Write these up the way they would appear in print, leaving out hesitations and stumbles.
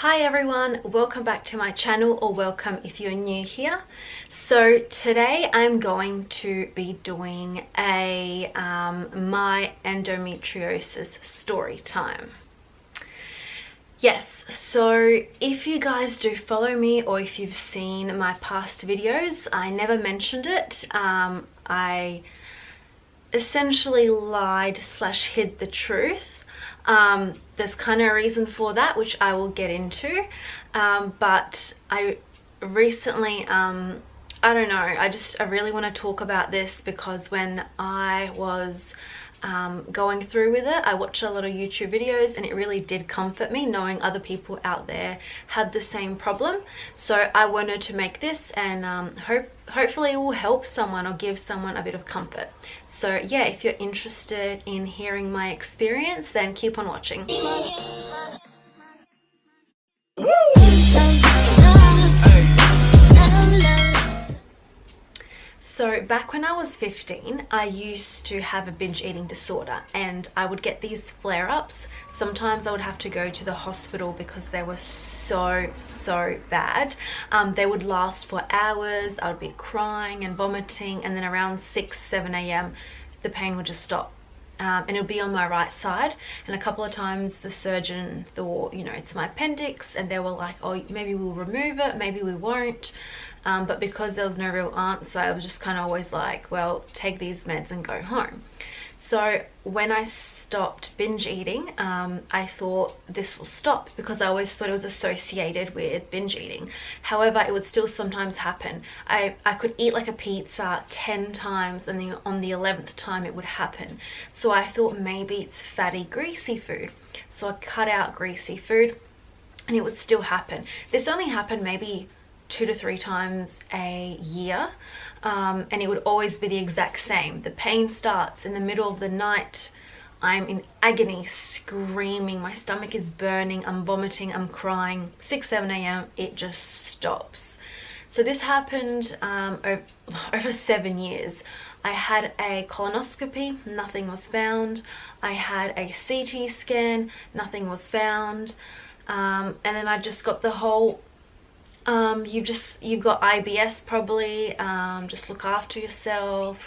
Hi everyone, welcome back to my channel, or welcome if you're new here. So today I'm going to be doing a my endometriosis story time. Yes, so if you guys do follow me, or if you've seen my past videos, I never mentioned it. I essentially lied / hid the truth. There's kind of a reason for that, which I will get into, but I recently, I don't know, I really want to talk about this because when I was going through with it, I watched a lot of YouTube videos and it really did comfort me knowing other people out there had the same problem. So I wanted to make this and hopefully it will help someone or give someone a bit of comfort. So yeah, if you're interested in hearing my experience, then keep on watching. So back when I was 15, I used to have a binge eating disorder and I would get these flare-ups. Sometimes I would have to go to the hospital because they were so bad. They would last for hours. I would be crying and vomiting, and then around 6-7 a.m. the pain would just stop. And it'll be on my right side, and a couple of times the surgeon thought, you know, it's my appendix, and they were like, oh, maybe we'll remove it, maybe we won't. But because there was no real answer, I was just kind of always like, well, take these meds and go home. So when I stopped binge eating, I thought this will stop because I always thought it was associated with binge eating. However, it would still sometimes happen. I could eat like a pizza 10 times and then on the 11th time it would happen. So I thought maybe it's fatty, greasy food. So I cut out greasy food and it would still happen. This only happened maybe 2 to 3 times a year, and it would always be the exact same. The pain starts in the middle of the night. I'm in agony, screaming, my stomach is burning, I'm vomiting, I'm crying. 6-7 a.m. it just stops. So this happened over 7 years. I had a colonoscopy, nothing was found. I had a CT scan, nothing was found. And then I just got the whole you've got IBS probably, just look after yourself,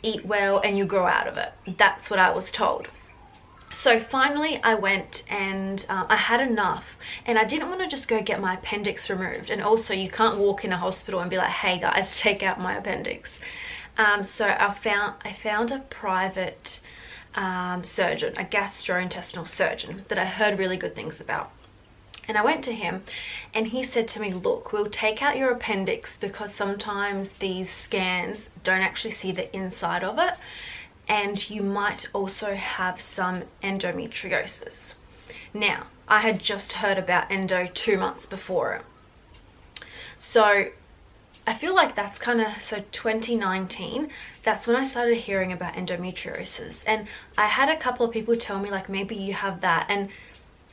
eat well, and you grow out of it. That's what I was told. So finally I went and I had enough, and I didn't want to just go get my appendix removed. And also you can't walk in a hospital and be like, hey guys, take out my appendix. So I found a private surgeon, a gastrointestinal surgeon that I heard really good things about. And I went to him and he said to me, look, we'll take out your appendix because sometimes these scans don't actually see the inside of it, and you might also have some endometriosis. Now, I had just heard about endo 2 months before it. So I feel like that's kind of, so 2019, that's when I started hearing about endometriosis. And I had a couple of people tell me like, maybe you have that. And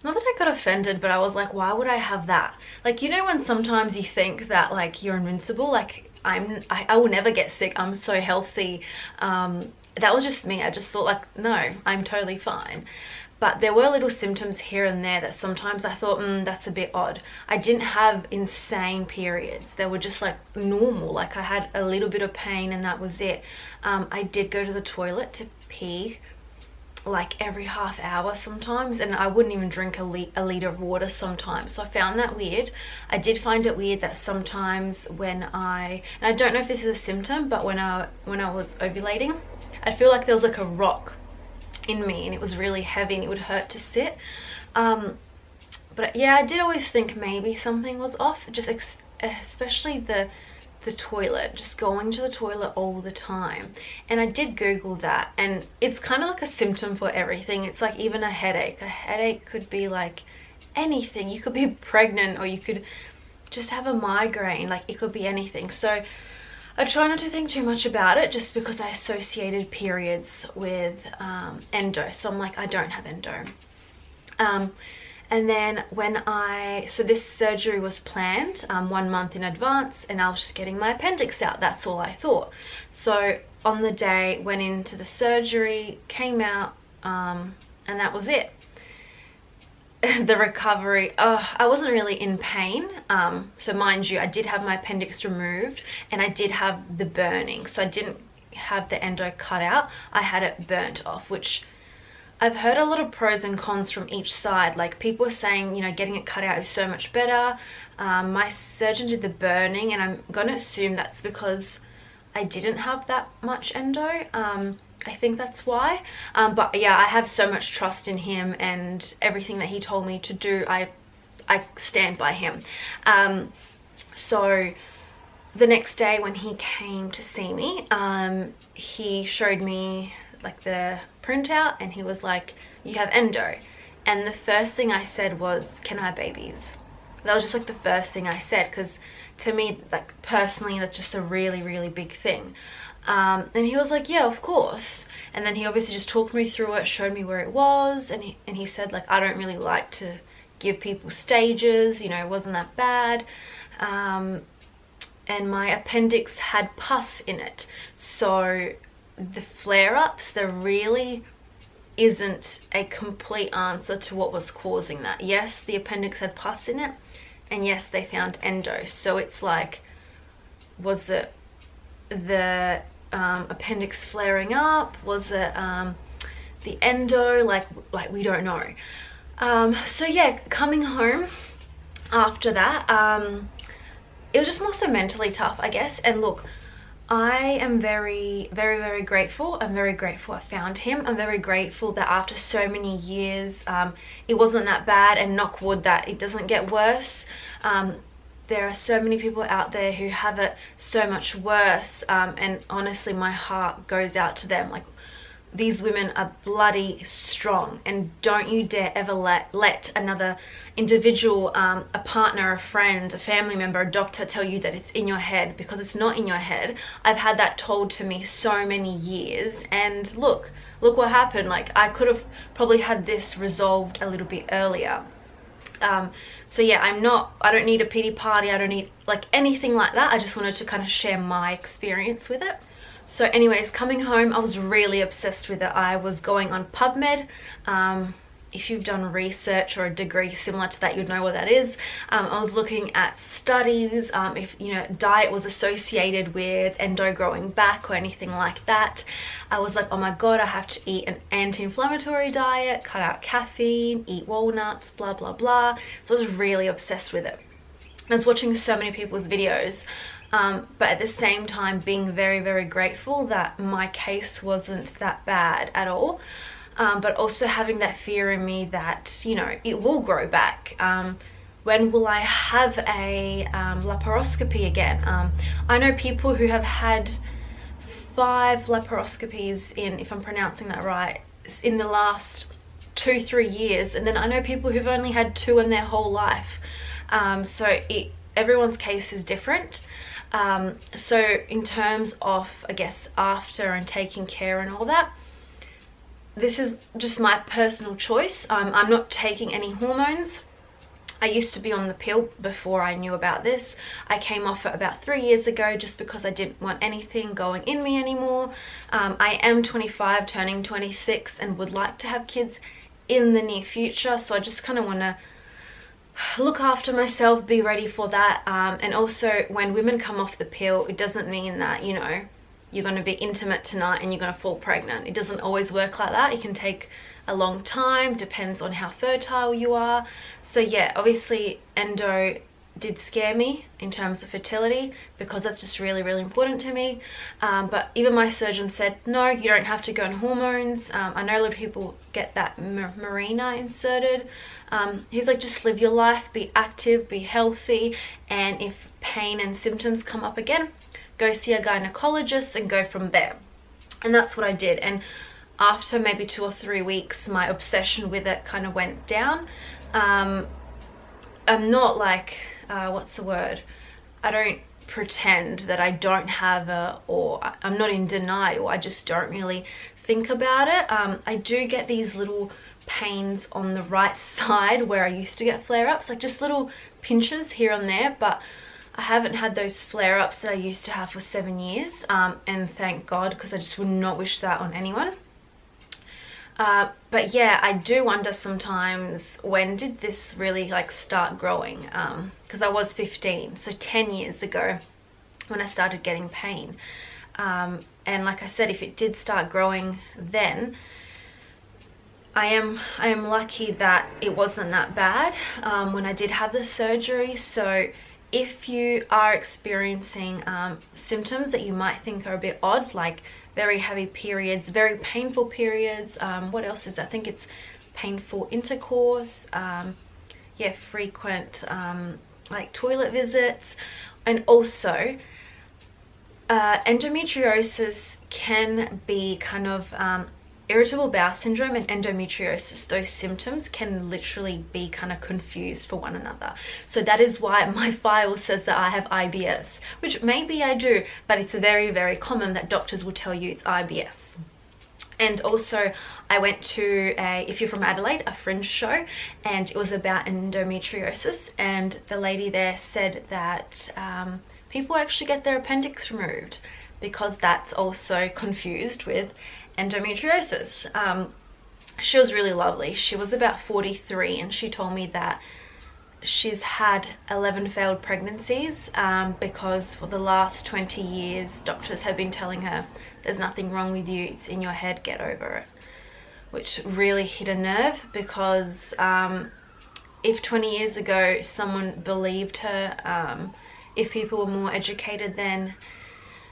not that I got offended, but I was like, why would I have that? Like, you know, when sometimes you think that like you're invincible, like I will never get sick, I'm so healthy. That was just me. I just thought like, no, I'm totally fine. But there were little symptoms here and there that sometimes I thought, that's a bit odd. I didn't have insane periods. They were just like normal. Like I had a little bit of pain and that was it. I did go to the toilet to pee like every half hour sometimes, and I wouldn't even drink a liter of water sometimes. So I found that weird. I did find it weird that sometimes when and I don't know if this is a symptom, but when I was ovulating, I feel like there was like a rock in me and it was really heavy and it would hurt to sit. But yeah, I did always think maybe something was off, just especially the toilet, just going to the toilet all the time. And I did Google that, and it's kind of like a symptom for everything. It's like even a headache could be like anything. You could be pregnant, or you could just have a migraine, like it could be anything. So I try not to think too much about it, just because I associated periods with endo. So I'm like, I don't have endo. And then so this surgery was planned 1 month in advance, and I was just getting my appendix out. That's all I thought. So on the day, went into the surgery, came out, and that was it. the recovery, I wasn't really in pain. So mind you, I did have my appendix removed and I did have the burning. So I didn't have the endo cut out. I had it burnt off, which I've heard a lot of pros and cons from each side. Like people are saying, you know, getting it cut out is so much better. My surgeon did the burning and I'm going to assume that's because I didn't have that much endo. I think that's why. But yeah, I have so much trust in him and everything that he told me to do, I stand by him. So the next day when he came to see me, he showed me like the printout and he was like, you have endo. And the first thing I said was, can I have babies? That was just like the first thing I said, because to me, like personally, that's just a really, really big thing. And he was like, yeah, of course. And then he obviously just talked me through it, showed me where it was, and he said, like, I don't really like to give people stages, you know, it wasn't that bad. And my appendix had pus in it. So the flare-ups, there really isn't a complete answer to what was causing that. Yes, the appendix had pus in it, and yes, they found endo. So it's like, was it the appendix flaring up? Was it the endo? Like we don't know. So yeah, coming home after that, it was just more so mentally tough, I guess. And look, I am very, very, very grateful. I'm very grateful I found him. I'm very grateful that after so many years, it wasn't that bad, and knock wood that it doesn't get worse. There are so many people out there who have it so much worse, and honestly my heart goes out to them. Like, these women are bloody strong, and don't you dare ever let another individual, a partner, a friend, a family member, a doctor tell you that it's in your head, because it's not in your head. I've had that told to me so many years, and look what happened. Like, I could have probably had this resolved a little bit earlier. So yeah, I don't need a pity party, I don't need like anything like that. I just wanted to kind of share my experience with it. So anyways, coming home, I was really obsessed with it. I was going on PubMed. If you've done research or a degree similar to that, you'd know what that is. I was looking at studies, if, you know, diet was associated with endo growing back or anything like that. I was like, oh my God, I have to eat an anti-inflammatory diet, cut out caffeine, eat walnuts, blah, blah, blah. So I was really obsessed with it. I was watching so many people's videos, but at the same time being very, very grateful that my case wasn't that bad at all. But also having that fear in me that, you know, it will grow back. When will I have a laparoscopy again? I know people who have had 5 laparoscopies in, if I'm pronouncing that right, in the last 2-3 years, and then I know people who've only had 2 in their whole life. So everyone's case is different. So in terms of, I guess, after and taking care and all that, this is just my personal choice. I'm not taking any hormones. I used to be on the pill before I knew about this. I came off it about 3 years ago just because I didn't want anything going in me anymore. I am 25, turning 26, and would like to have kids in the near future. So I just kind of want to look after myself, be ready for that. And also, when women come off the pill, it doesn't mean that, you know, you're going to be intimate tonight and you're going to fall pregnant. It doesn't always work like that. It can take a long time, depends on how fertile you are. So yeah, obviously endo did scare me in terms of fertility, because that's just really, really important to me. But even my surgeon said, no, you don't have to go on hormones. I know a lot of people get that Mirena inserted. He's like, just live your life, be active, be healthy, and if pain and symptoms come up again, go see a gynecologist and go from there. And that's what I did. And after maybe 2 or 3 weeks, my obsession with it kind of went down. I'm not like, what's the word? I don't pretend that I don't have or I'm not in denial. I just don't really think about it. I do get these little pains on the right side where I used to get flare-ups, like just little pinches here and there, but I haven't had those flare-ups that I used to have for 7 years, and thank God, because I just would not wish that on anyone. But yeah, I do wonder sometimes, when did this really like start growing? Because I was 15, so 10 years ago when I started getting pain. And like I said, if it did start growing then, I am lucky that it wasn't that bad when I did have the surgery. So if you are experiencing symptoms that you might think are a bit odd, like very heavy periods, very painful periods, what else is that? I think it's painful intercourse, yeah, frequent like toilet visits, and also endometriosis can be kind of irritable bowel syndrome and endometriosis. Those symptoms can literally be kind of confused for one another. So that is why my file says that I have IBS, which maybe I do, but it's very, very common that doctors will tell you it's IBS. And also I went to if you're from Adelaide, a fringe show, and it was about endometriosis, and the lady there said that people actually get their appendix removed because that's also confused with endometriosis. She was really lovely. She was about 43, and she told me that she's had 11 failed pregnancies because for the last 20 years doctors have been telling her there's nothing wrong with you, it's in your head, get over it, which really hit a nerve, because if 20 years ago someone believed her, if people were more educated then,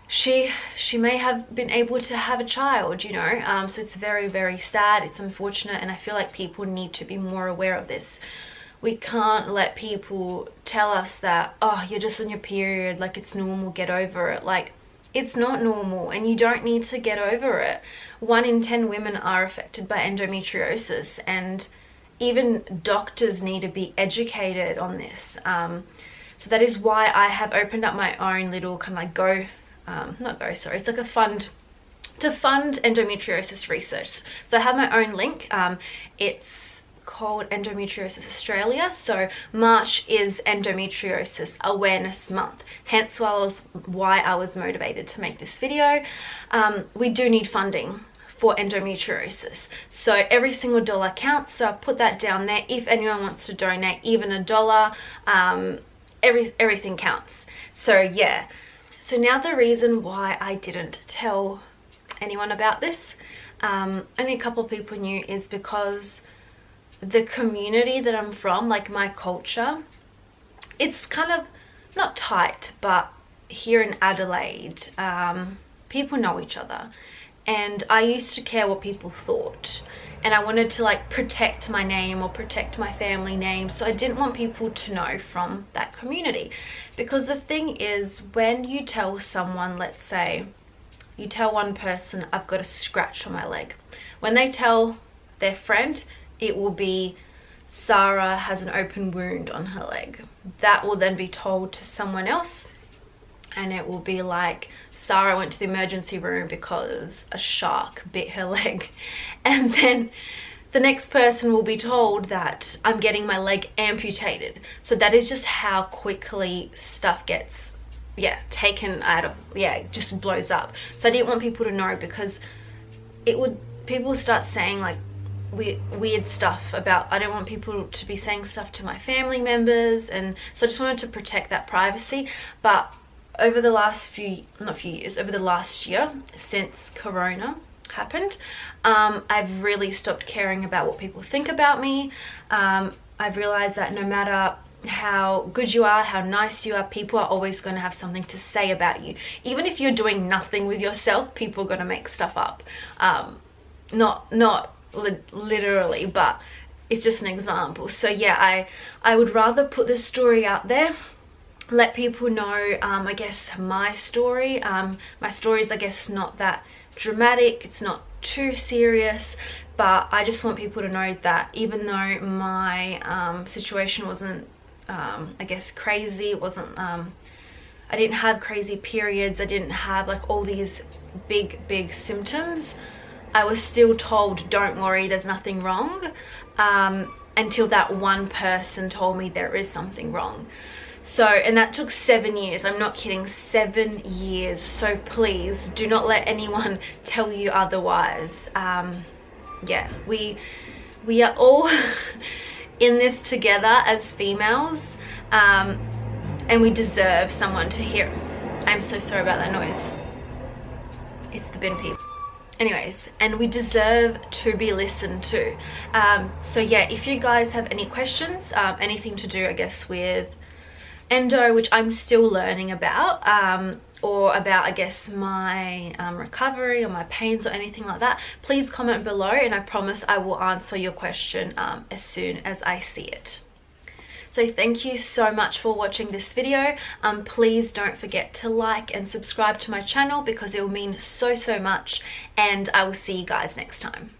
she may have been able to have a child, you know. So it's very, very sad, it's unfortunate, and I feel like people need to be more aware of this. We can't let people tell us that, oh, you're just on your period, like it's normal, get over it. Like, it's not normal, and you don't need to get over it. 1 in 10 women are affected by endometriosis, and even doctors need to be educated on this. So that is why I have opened up my own little kind of like it's like a fund to fund endometriosis research. So I have my own link. It's called Endometriosis Australia. So March is Endometriosis Awareness Month, hence why I was motivated to make this video. We do need funding for endometriosis, so every single dollar counts. So I put that down there. If anyone wants to donate even $1, everything counts. So yeah. So now the reason why I didn't tell anyone about this, only a couple of people knew, is because the community that I'm from, like my culture, it's kind of not tight, but here in Adelaide, people know each other, and I used to care what people thought, and I wanted to like protect my name or protect my family name, so I didn't want people to know from that community. Because the thing is, when you tell someone, let's say you tell one person, I've got a scratch on my leg, when they tell their friend, it will be, Sarah has an open wound on her leg. That will then be told to someone else, and it will be like, Sarah went to the emergency room because a shark bit her leg. And then the next person will be told that I'm getting my leg amputated. So that is just how quickly stuff gets, taken out of, it just blows up. So I didn't want people to know, because people start saying like weird stuff about, I don't want people to be saying stuff to my family members, and so I just wanted to protect that privacy. But over the last over the last year, since Corona happened, I've really stopped caring about what people think about me. I've realized that no matter how good you are, how nice you are, people are always going to have something to say about you. Even if you're doing nothing with yourself, people are going to make stuff up. Not literally, but it's just an example. So yeah, I would rather put this story out there, let people know, I guess, my story. My story is, I guess, not that dramatic, it's not too serious, but I just want people to know that even though my situation wasn't, I guess, crazy, it wasn't, I didn't have crazy periods, I didn't have like all these big symptoms, I was still told, don't worry, there's nothing wrong, until that one person told me there is something wrong. So, and that took 7 years. I'm not kidding, 7 years. So please do not let anyone tell you otherwise. yeah, we are all in this together as females, and we deserve someone to hear. I'm so sorry about that noise. It's the bin people. Anyways, and we deserve to be listened to. So yeah, if you guys have any questions, anything to do, I guess, with endo, which I'm still learning about, or about, I guess, my recovery or my pains or anything like that, please comment below, and I promise I will answer your question as soon as I see it. So thank you so much for watching this video. Please don't forget to like and subscribe to my channel because it will mean so much, and I will see you guys next time.